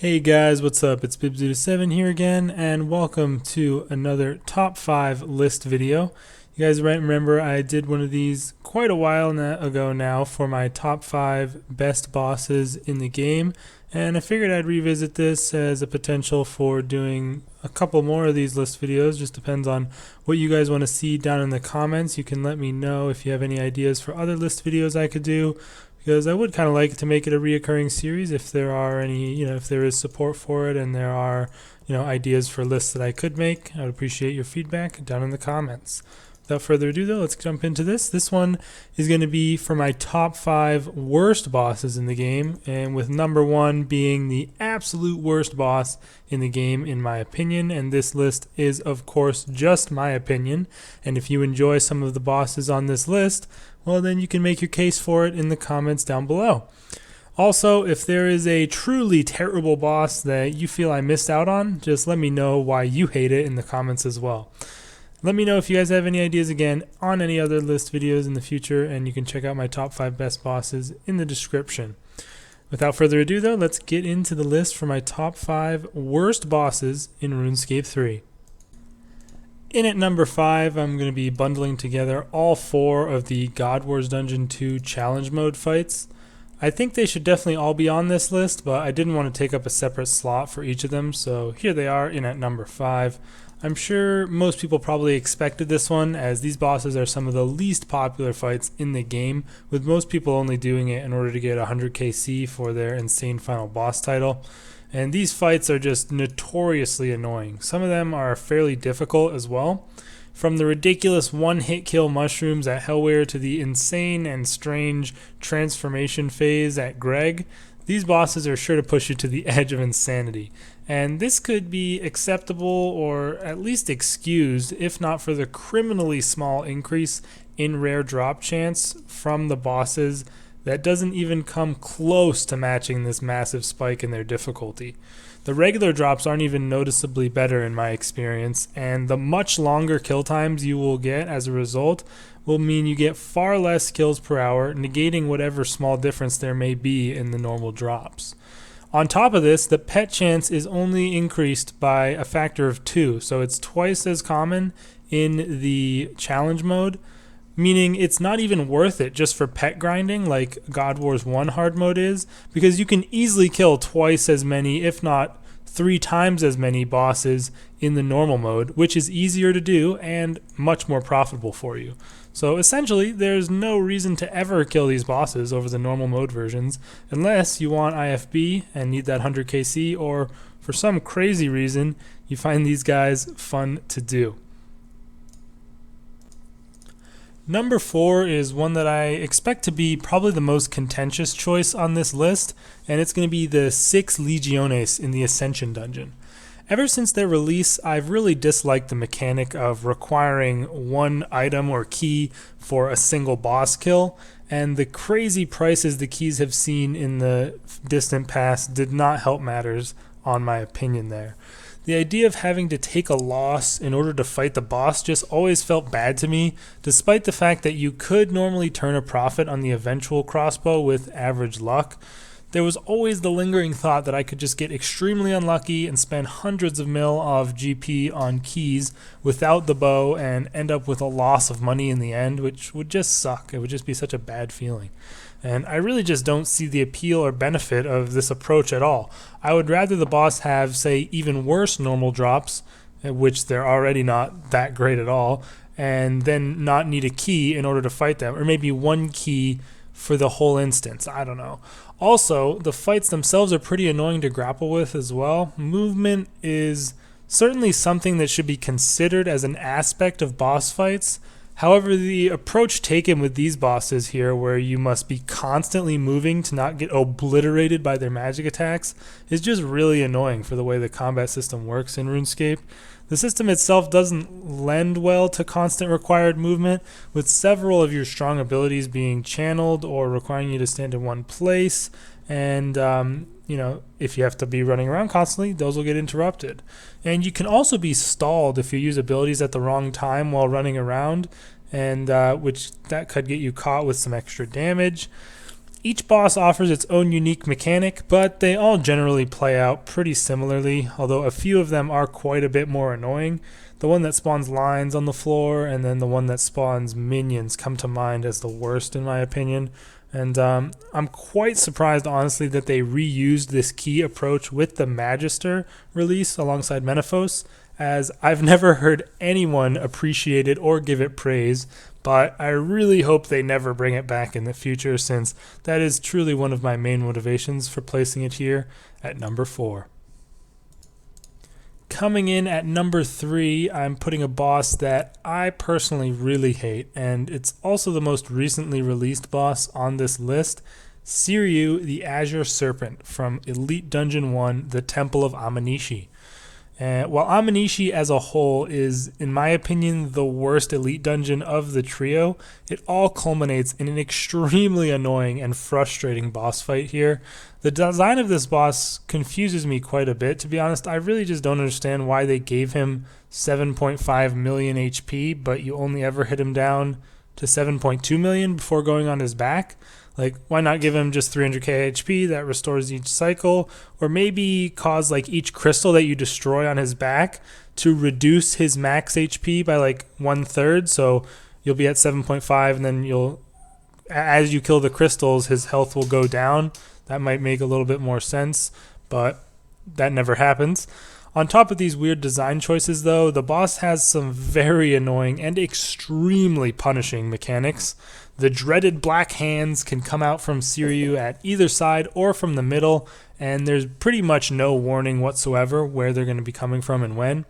Hey guys, what's up? It's Bib07 here again, and welcome to another top 5 list video. You guys might remember I did one of these quite a while ago now for my top 5 best bosses in the game, and I figured I'd revisit this as a potential for doing a couple more of these list videos. Just depends on what you guys want to see down in the comments. You can let me know if you have any ideas for other list videos I could do, because I would kind of like to make it a reoccurring series if there are any, if there is support for it and there are, ideas for lists that I could make. I would appreciate your feedback down in the comments. Without further ado though, let's jump into this. This one is going to be for my top 5 worst bosses in the game, and with number 1 being the absolute worst boss in the game in my opinion, and this list is of course just my opinion, and if you enjoy some of the bosses on this list, well then you can make your case for it in the comments down below. Also, if there is a truly terrible boss that you feel I missed out on, just let me know why you hate it in the comments as well. Let me know if you guys have any ideas again on any other list videos in the future, and you can check out my top 5 best bosses in the description. Without further ado though, let's get into the list for my top 5 worst bosses in RuneScape 3. In at number 5, I'm going to be bundling together all 4 of the God Wars Dungeon 2 challenge mode fights. I think they should definitely all be on this list, but I didn't want to take up a separate slot for each of them, so here they are in at number 5. I'm sure most people probably expected this one, as these bosses are some of the least popular fights in the game, with most people only doing it in order to get 100 KC for their insane final boss title. And these fights are just notoriously annoying. Some of them are fairly difficult as well. From the ridiculous one-hit kill mushrooms at Hellware to the insane and strange transformation phase at Greg, these bosses are sure to push you to the edge of insanity. And this could be acceptable or at least excused if not for the criminally small increase in rare drop chance from the bosses that doesn't even come close to matching this massive spike in their difficulty. The regular drops aren't even noticeably better in my experience, and the much longer kill times you will get as a result will mean you get far less kills per hour, negating whatever small difference there may be in the normal drops. On top of this, the pet chance is only increased by a factor of 2, so it's twice as common in the challenge mode, meaning it's not even worth it just for pet grinding like God Wars 1 hard mode is, because you can easily kill twice as many, if not 3 times as many bosses in the normal mode, which is easier to do and much more profitable for you. So essentially, there's no reason to ever kill these bosses over the normal mode versions, unless you want IFB and need that 100 KC, or for some crazy reason, you find these guys fun to do. Number 4 is one that I expect to be probably the most contentious choice on this list, and it's going to be the 6 Legiones in the Ascension dungeon. Ever since their release, I've really disliked the mechanic of requiring one item or key for a single boss kill, and the crazy prices the keys have seen in the distant past did not help matters on my opinion there. The idea of having to take a loss in order to fight the boss just always felt bad to me, despite the fact that you could normally turn a profit on the eventual crossbow with average luck. There was always the lingering thought that I could just get extremely unlucky and spend hundreds of mil of GP on keys without the bow and end up with a loss of money in the end, which would just suck. It would just be such a bad feeling. And I really just don't see the appeal or benefit of this approach at all. I would rather the boss have, say, even worse normal drops, which they're already not that great at all, and then not need a key in order to fight them, or maybe one key for the whole instance. I don't know. Also, the fights themselves are pretty annoying to grapple with as well. Movement is certainly something that should be considered as an aspect of boss fights. However, the approach taken with these bosses here, where you must be constantly moving to not get obliterated by their magic attacks, is just really annoying for the way the combat system works in RuneScape. The system itself doesn't lend well to constant required movement, with several of your strong abilities being channeled or requiring you to stand in one place, and if you have to be running around constantly, those will get interrupted. And you can also be stalled if you use abilities at the wrong time while running around, and which that could get you caught with some extra damage. Each boss offers its own unique mechanic, but they all generally play out pretty similarly, although a few of them are quite a bit more annoying. The one that spawns lines on the floor and then the one that spawns minions come to mind as the worst in my opinion. And I'm quite surprised, honestly, that they reused this key approach with the Magister release alongside Menaphos, as I've never heard anyone appreciate it or give it praise, but I really hope they never bring it back in the future, since that is truly one of my main motivations for placing it here at number 4. Coming in at number 3, I'm putting a boss that I personally really hate, and it's also the most recently released boss on this list, Seiryu, the Azure Serpent from Elite Dungeon 1, the Temple of Amanishi. While Amanishi as a whole is, in my opinion, the worst elite dungeon of the trio, it all culminates in an extremely annoying and frustrating boss fight here. The design of this boss confuses me quite a bit. To be honest, I really just don't understand why they gave him 7.5 million HP, but you only ever hit him down to 7.2 million before going on his back. Like, why not give him just 300k HP that restores each cycle, or maybe cause like each crystal that you destroy on his back to reduce his max HP by like 1/3, so you'll be at 7.5 and then as you kill the crystals, his health will go down. That might make a little bit more sense, but that never happens. On top of these weird design choices though, the boss has some very annoying and extremely punishing mechanics. The dreaded black hands can come out from Seiryu at either side or from the middle, and there's pretty much no warning whatsoever where they're going to be coming from and when.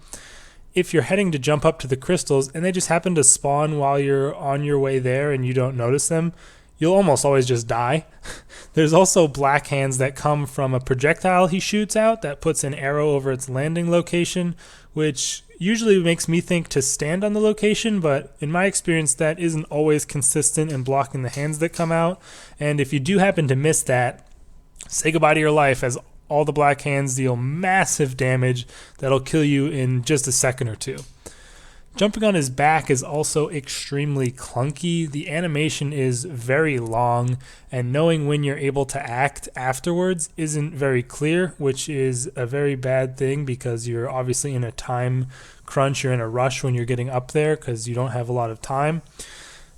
If you're heading to jump up to the crystals and they just happen to spawn while you're on your way there and you don't notice them, you'll almost always just die. There's also black hands that come from a projectile he shoots out that puts an arrow over its landing location, which usually makes me think to stand on the location, but in my experience that isn't always consistent in blocking the hands that come out. And if you do happen to miss that, say goodbye to your life, as all the black hands deal massive damage that'll kill you in just a second or two. Jumping on his back is also extremely clunky. The animation is very long, and knowing when you're able to act afterwards isn't very clear, which is a very bad thing because you're obviously in a time crunch, you're in a rush when you're getting up there because you don't have a lot of time.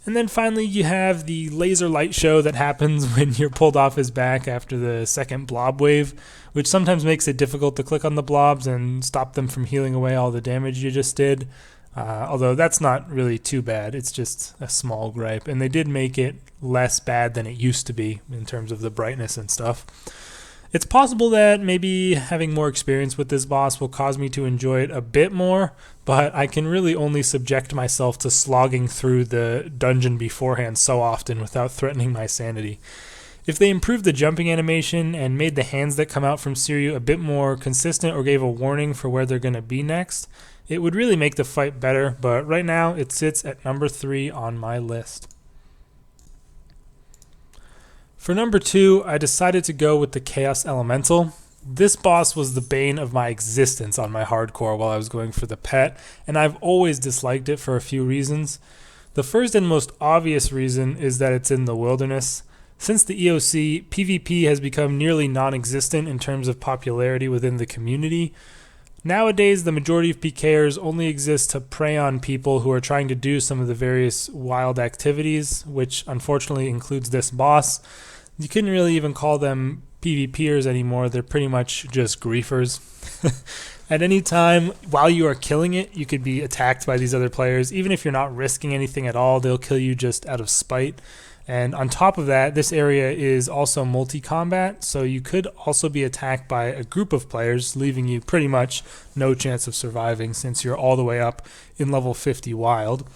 And then finally you have the laser light show that happens when you're pulled off his back after the second blob wave, which sometimes makes it difficult to click on the blobs and stop them from healing away all the damage you just did. Although that's not really too bad, it's just a small gripe, and they did make it less bad than it used to be in terms of the brightness and stuff. It's possible that maybe having more experience with this boss will cause me to enjoy it a bit more, but I can really only subject myself to slogging through the dungeon beforehand so often without threatening my sanity. If they improved the jumping animation and made the hands that come out from Seiryu a bit more consistent, or gave a warning for where they're going to be next, it would really make the fight better, but right now it sits at number 3 on my list. For number 2, I decided to go with the Chaos Elemental. This boss was the bane of my existence on my hardcore while I was going for the pet, and I've always disliked it for a few reasons. The first and most obvious reason is that it's in the wilderness. Since the EOC, PvP has become nearly non-existent in terms of popularity within the community. Nowadays, the majority of PKers only exist to prey on people who are trying to do some of the various wild activities, which unfortunately includes this boss. You couldn't really even call them PvPers anymore, they're pretty much just griefers. At any time, while you are killing it, you could be attacked by these other players. Even if you're not risking anything at all, they'll kill you just out of spite. And on top of that, this area is also multi-combat, so you could also be attacked by a group of players, leaving you pretty much no chance of surviving since you're all the way up in level 50 wild.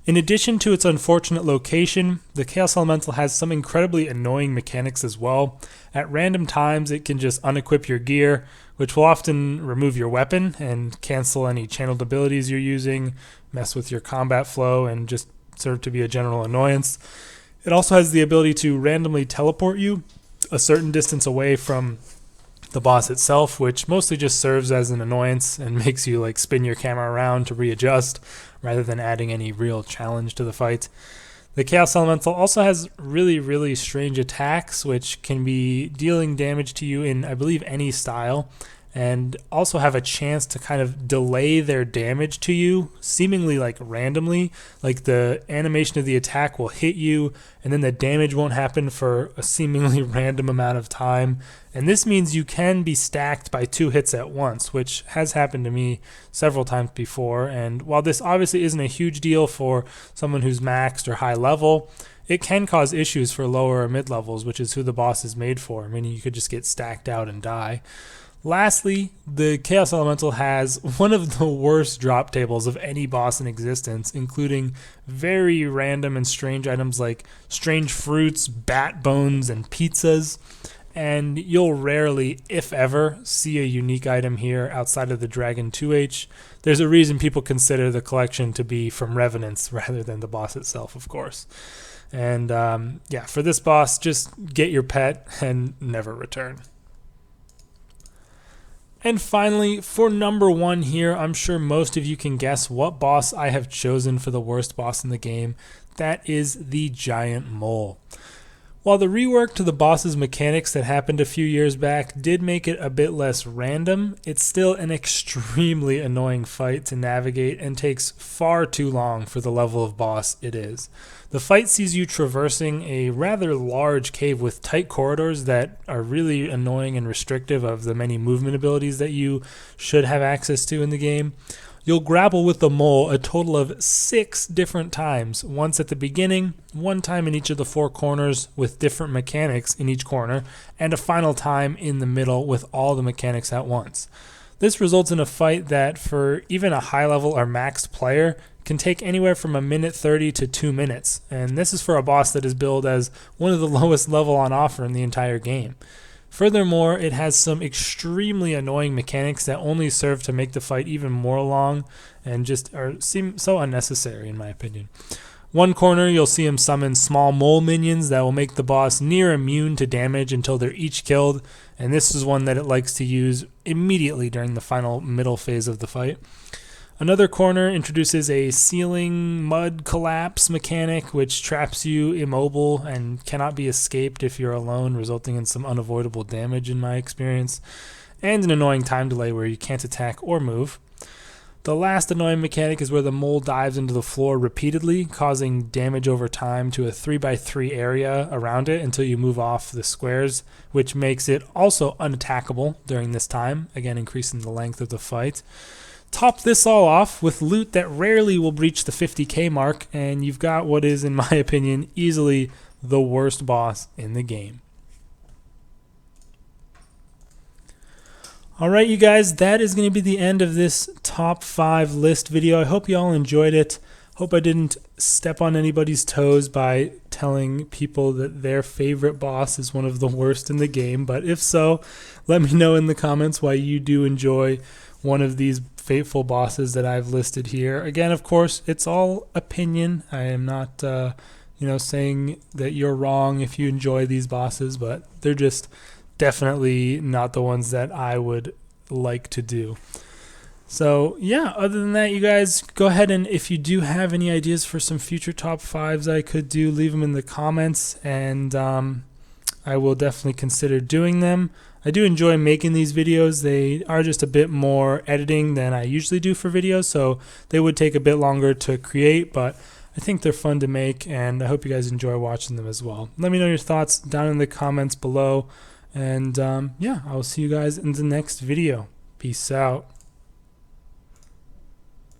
In addition to its unfortunate location, the Chaos Elemental has some incredibly annoying mechanics as well. At random times, it can just unequip your gear, which will often remove your weapon and cancel any channeled abilities you're using, mess with your combat flow, and just serve to be a general annoyance. It also has the ability to randomly teleport you a certain distance away from the boss itself, which mostly just serves as an annoyance and makes you like spin your camera around to readjust rather than adding any real challenge to the fight. The Chaos Elemental also has really strange attacks, which can be dealing damage to you in, I believe, any style, and also have a chance to kind of delay their damage to you, seemingly like randomly. Like the animation of the attack will hit you, and then the damage won't happen for a seemingly random amount of time. And this means you can be stacked by 2 hits at once, which has happened to me several times before. And while this obviously isn't a huge deal for someone who's maxed or high level, it can cause issues for lower or mid levels, which is who the boss is made for, meaning you could just get stacked out and die. Lastly, the Chaos Elemental has one of the worst drop tables of any boss in existence, including very random and strange items like strange fruits, bat bones, and pizzas. And you'll rarely, if ever, see a unique item here outside of the Dragon 2H. There's a reason people consider the collection to be from Revenants rather than the boss itself, of course. And yeah, for this boss, just get your pet and never return. And finally, for number 1 here, I'm sure most of you can guess what boss I have chosen for the worst boss in the game. That is the Giant Mole. While the rework to the boss's mechanics that happened a few years back did make it a bit less random, it's still an extremely annoying fight to navigate and takes far too long for the level of boss it is. The fight sees you traversing a rather large cave with tight corridors that are really annoying and restrictive of the many movement abilities that you should have access to in the game. You'll grapple with the mole a total of 6 different times, once at the beginning, 1 time in each of the 4 corners with different mechanics in each corner, and a final time in the middle with all the mechanics at once. This results in a fight that, for even a high level or maxed player, can take anywhere from 1:30 to 2 minutes, and this is for a boss that is billed as one of the lowest level on offer in the entire game. Furthermore, it has some extremely annoying mechanics that only serve to make the fight even more long and just seem so unnecessary in my opinion. One corner, you'll see him summon small mole minions that will make the boss near immune to damage until they're each killed, and this is one that it likes to use immediately during the final middle phase of the fight. Another corner introduces a ceiling mud collapse mechanic, which traps you immobile and cannot be escaped if you're alone, resulting in some unavoidable damage in my experience, and an annoying time delay where you can't attack or move. The last annoying mechanic is where the mole dives into the floor repeatedly, causing damage over time to a 3x3 area around it until you move off the squares, which makes it also unattackable during this time, again increasing the length of the fight. Top this all off with loot that rarely will breach the 50k mark, and you've got what is, in my opinion, easily the worst boss in the game. Alright you guys, that is going to be the end of this top 5 list video. I hope you all enjoyed it. Hope I didn't step on anybody's toes by telling people that their favorite boss is one of the worst in the game, but if so, let me know in the comments why you do enjoy one of these fateful bosses that I've listed here. Again, of course, it's all opinion. I am not saying that you're wrong if you enjoy these bosses, but they're just definitely not the ones that I would like to do. So yeah, other than that, you guys go ahead, and if you do have any ideas for some future top 5s I could do, leave them in the comments, and I will definitely consider doing them. I do enjoy making these videos. They are just a bit more editing than I usually do for videos, so they would take a bit longer to create, but I think they're fun to make, and I hope you guys enjoy watching them as well. Let me know your thoughts down in the comments below, and yeah, I will see you guys in the next video. Peace out.